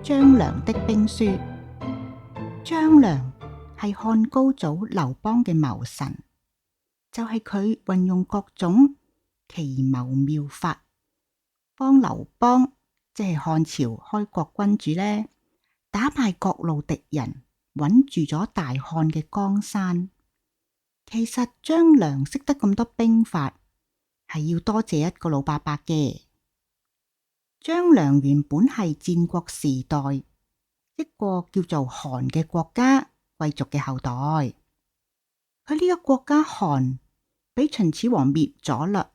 張良的兵書。張良係漢高祖劉邦嘅謀臣，就係佢運用各種奇謀妙法，幫劉邦即係漢朝開國君主呢，打敗各路敵人，穩住咗大漢嘅江山。其實張良識得咁多兵法，係要多謝一個老伯伯嘅。張良原本係戰國時代一個叫做韓嘅國家貴族嘅後代，佢呢個國家韓俾秦始皇滅咗啦。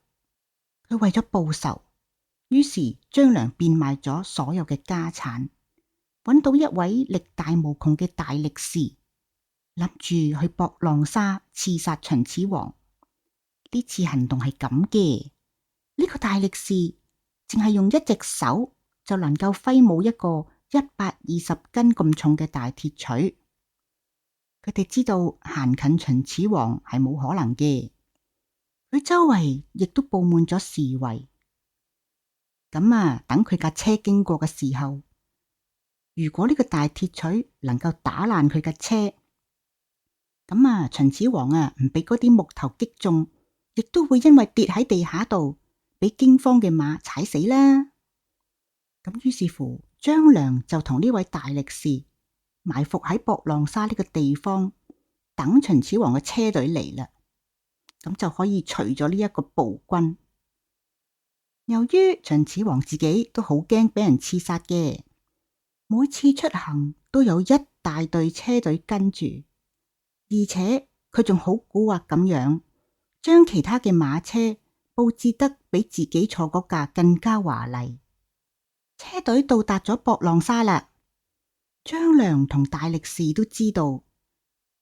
佢為咗報仇，於是張良變賣咗所有嘅家產，揾到一位力大無窮嘅大力士，諗住去博浪沙刺殺秦始皇。呢次行動係咁嘅，呢個大力士淨係用一隻手就能夠揮舞一個120斤咁重嘅大鐵錘。佢哋知道行近秦始皇係冇可能嘅，佢周圍亦都布滿咗侍衛。咁等佢架車經過嘅時候，如果呢個大鐵錘能夠打爛佢架車，咁秦始皇唔俾嗰啲木頭擊中，亦都會因為跌喺地下度，俾驚慌嘅馬踩死啦。咁於是乎，張良就同呢位大力士埋伏喺博浪沙呢個地方，等秦始皇嘅車隊嚟啦，咁就可以除咗呢一個暴君。由於秦始皇自己都好驚俾人刺殺嘅，每次出行都有一大隊車隊跟住，而且佢仲好蠱惑咁樣，將其他嘅馬車布置得比自己坐嗰架更加華麗。車隊到達咗博浪沙啦，張良同大力士都知道，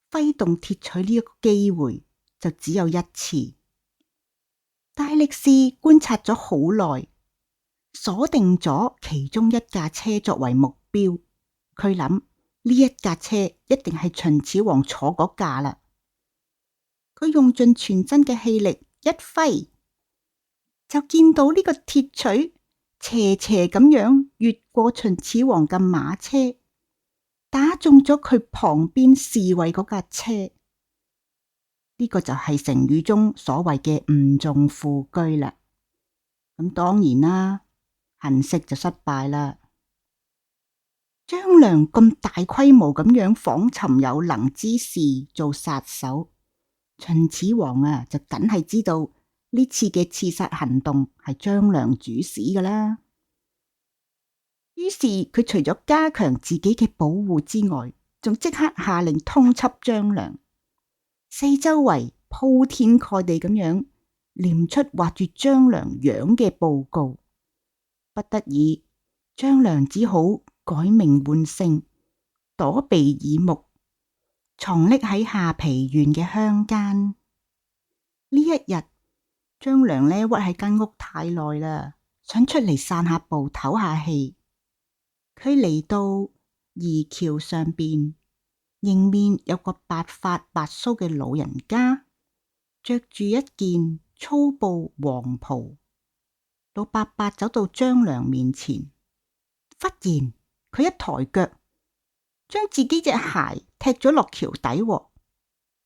揮動鐵錘呢一個機會就只有一次。大力士觀察咗好耐，鎖定咗其中一架車作為目標。佢諗呢一架車一定係秦始皇坐嗰架啦。佢用盡全身嘅氣力一揮，就見到呢個鐵錘斜斜咁樣越過秦始皇嘅馬車，打中咗佢旁邊侍衛嗰架車。呢個就係成語中所謂嘅誤中副車啦。咁當然啦，行刺就失敗啦。張良咁大規模咁樣訪尋有能之士做殺手，秦始皇就梗係知道呢次嘅刺殺行動係張良主使噶啦。於是佢除咗加強自己嘅保護之外，仲即刻下令通緝張良。四周圍鋪天蓋地咁樣念出畫住張良樣嘅報告，不得已張良只好改名換姓，躲避耳目，藏匿喺下邳縣嘅鄉間。呢一日，張良屈喺間屋太耐啦，想出嚟散下步唞下氣。佢嚟到移橋上邊，迎面有個白髮白鬚嘅老人家，着住一件粗布黃袍。老伯伯走到張良面前，忽然佢一抬腳，將自己隻鞋踢咗落橋底。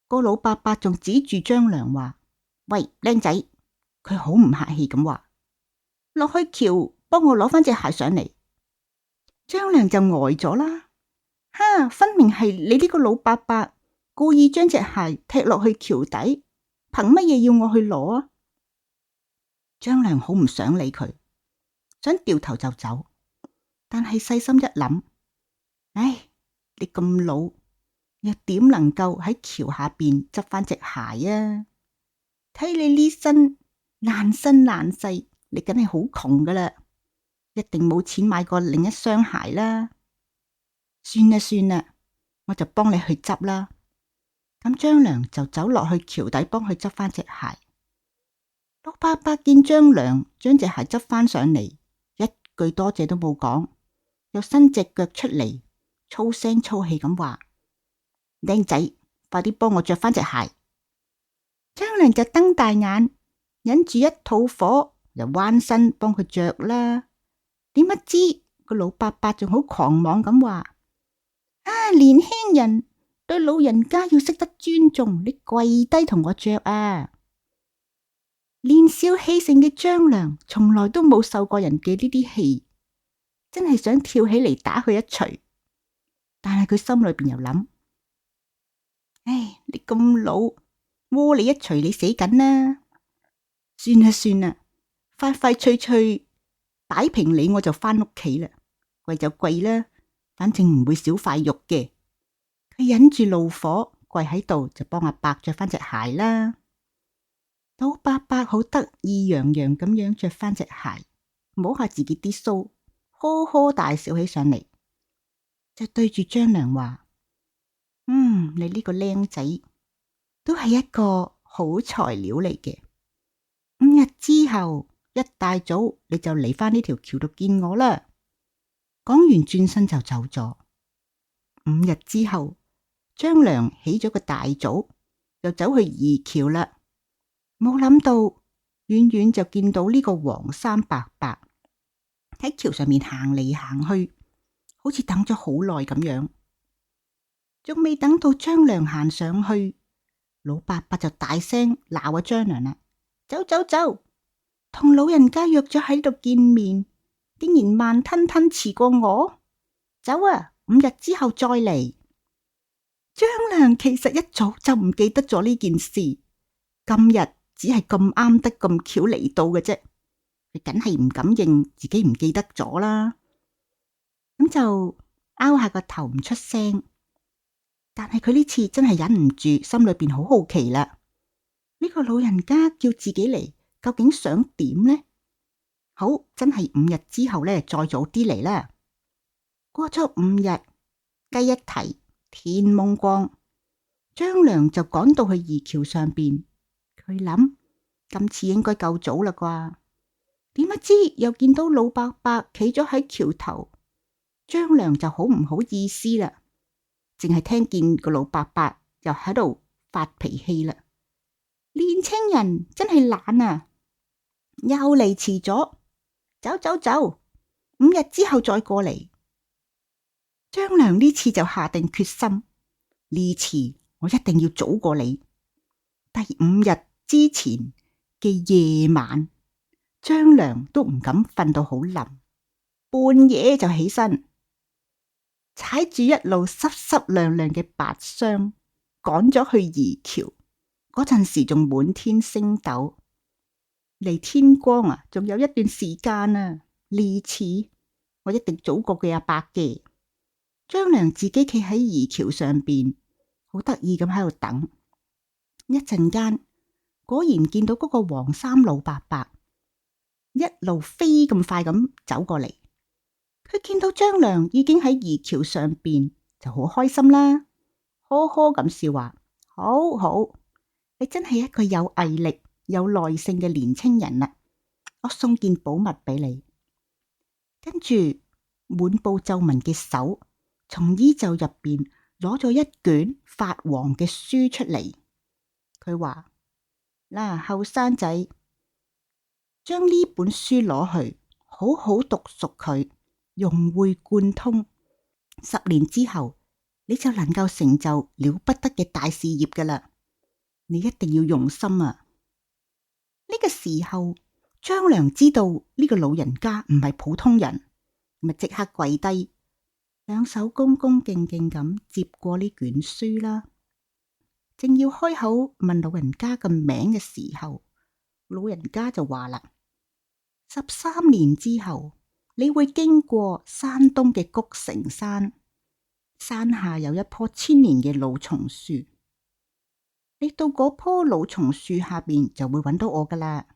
個老伯伯仲指住張良話：喂，靚仔！佢好唔客氣咁話，落去橋幫我攞翻隻鞋上嚟。張良就呆咗啦。哈！分明係你呢個老伯伯故意將隻鞋踢落去橋底，憑乜嘢要我去攞啊？張良好唔想理佢，想掉頭就走，但係細心一諗，唉，你咁老，又點能夠喺橋下邊執翻隻鞋啊？睇你呢身爛身爛世，你梗係好窮噶啦，一定冇錢買過另一雙鞋啦。算啦算啦，我就幫你去執啦。咁張良就走落去橋底幫佢執翻隻鞋。老伯伯見張良將隻鞋執翻上嚟，一句多謝都冇講，又伸隻腳出嚟，粗聲粗氣咁話：靚仔，快啲幫我着翻隻鞋。張良就瞪大眼，忍住一肚火，就彎身幫佢着啦。點不知個老伯伯仲好狂妄咁話：啊，年輕人對老人家要識得尊重，你跪低同我着啊！年少氣盛嘅張良從來都冇受過人嘅呢啲氣，真係想跳起嚟打佢一錘。但係佢心裏邊又諗：唉，你咁老，窩你一錘你死緊啦！算啦算啦，快快脆脆擺平你，我就翻屋企啦。跪就跪啦，反正唔會少塊肉嘅。佢忍住怒火跪喺度，就幫阿伯着翻隻鞋啦。老伯伯好得意洋洋咁樣着翻隻鞋，摸下自己啲鬚，呵呵大笑起上嚟，就對住張良話：你呢個靚仔都係一個好材料嚟嘅。5日之後一大早你就嚟翻呢條橋度見我啦。講完轉身就走咗。5日之後，張良起咗個大早，就走去移橋啦。冇諗到，遠遠就見到呢個黃衫伯伯喺橋上面行嚟行去，好似等咗好耐咁樣。仲未等到張良行上去，老伯伯就大聲鬧阿張良啦：走走走，同老人家約咗喺度見面，竟然慢吞吞遲過我。走啊，5日之後再嚟。張良其實一早就唔記得咗呢件事，今日只係咁啱得咁巧嚟到嘅啫。佢梗係唔敢認自己唔記得咗啦，咁就拗下個頭唔出聲。但係佢呢次真係忍唔住，心裏邊好好奇啦。呢個老人家叫自己嚟，究竟想點呢？好，真係5日之後呢，再早啲嚟啦。過咗5日，雞一啼，天蒙光，張良就趕到去移橋上邊。佢諗今次應該夠早啦啩？點不知又見到老伯伯企咗喺橋頭，張良就好唔好意思啦。淨係聽見個老伯伯又喺度發脾氣啦。年青人真係懶啊，又嚟遲咗，走走走，5日之後再過嚟。張良呢次就下定決心，呢次我一定要早過你。第5日之前嘅夜晚，張良都唔敢瞓到好冧，半夜就起身，踩住一路濕濕亮亮嘅白霜，趕咗去移橋。嗰陣時仲滿天星斗，離天光啊，仲有一段時間啊。呢次我一定早過佢阿伯嘅。張良自己企喺移橋上邊，好得意咁喺度等。一陣間，果然見到嗰個黃衫老伯伯一路飛咁快咁走過嚟。佢見到張良已經喺移橋上邊，就好開心啦，呵呵咁笑話：好好，你真係一個有毅力、有耐性嘅年青人啦！我送件寶物俾你。跟住滿布皺紋嘅手從衣袖入邊攞咗一卷發黃嘅書出嚟。佢話：嗱，後生仔，將呢本書攞去，好好讀熟佢，融會貫通。10年之後，你就能夠成就了不得嘅大事業噶啦！你一定要用心啊！呢個時候，張良知道呢個老人家唔係普通人，咪即刻跪低，兩手恭恭敬敬咁接過呢卷書啦。正要開口問老人家個名嘅時候，老人家就話啦：13年之後，你會經過山東嘅谷城山，山下有一棵千年嘅老松樹，你到嗰棵老松樹下邊就會揾到我噶啦。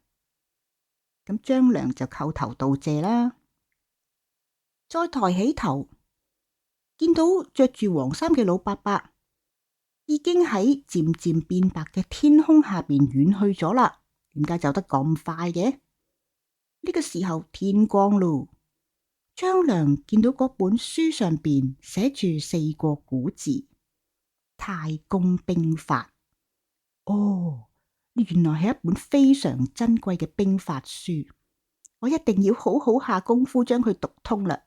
咁張良就叩頭道謝啦，再抬起頭，見到着住黃衫嘅老伯伯已經喺漸漸變白嘅天空下邊遠去咗啦。點解走得咁快嘅？呢個時候天光咯，張良見到嗰本書上邊寫住4個古字：太公兵法。哦，原來係一本非常珍貴嘅兵法書，我一定要好好下功夫將佢讀通啦。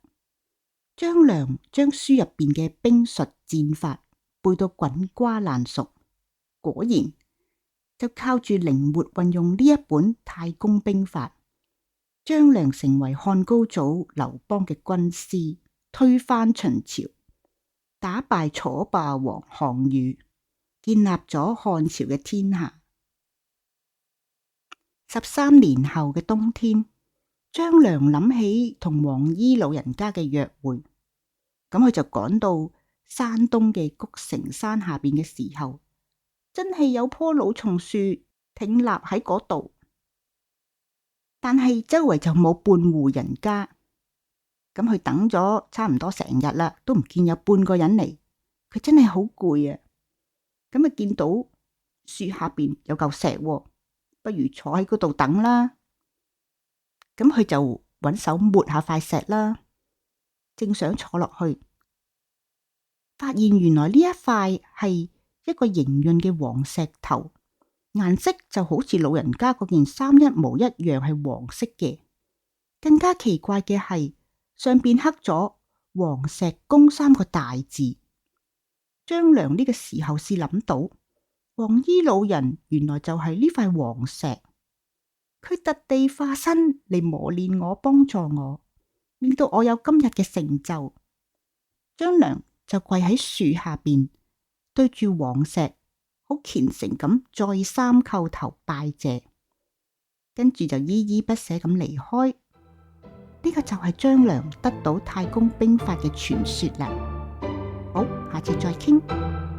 張良將書入邊嘅兵術戰法背到滾瓜爛熟，果然就靠住靈活運用呢一本太公兵法，張良成為漢高祖劉邦嘅軍師，推翻秦朝，打敗楚霸王項羽，建立咗漢朝嘅天下。13年後嘅冬天，張良諗起同黃衣老人家嘅約會，咁佢就趕到山東嘅谷城山下邊嘅時候，真係有棵老松樹挺立喺嗰度，但係周圍就冇半戶人家。咁佢等咗差唔多成日啦，都唔見有半個人嚟，佢真係好攰啊！咁啊見到樹下邊有嚿石，不如坐喺嗰度等啦。咁佢就揾手抹下塊石啦，正想坐落去，發現原來呢一塊係一個莹潤嘅黃石頭，顏色就好似老人家嗰件衫一模一樣，係黃色嘅。更加奇怪嘅係上邊刻咗黃石公3個大字。張良呢個時候先諗到，黃衣老人原來就係呢塊黃石，佢特地化身嚟磨練我，幫助我，令到我有今日嘅成就。張良就跪喺樹下邊，對住黃石，好虔誠咁再三叩頭拜謝，跟住就依依不捨咁離開。呢個就係張良得到太公兵法嘅傳說啦。好，下次再傾。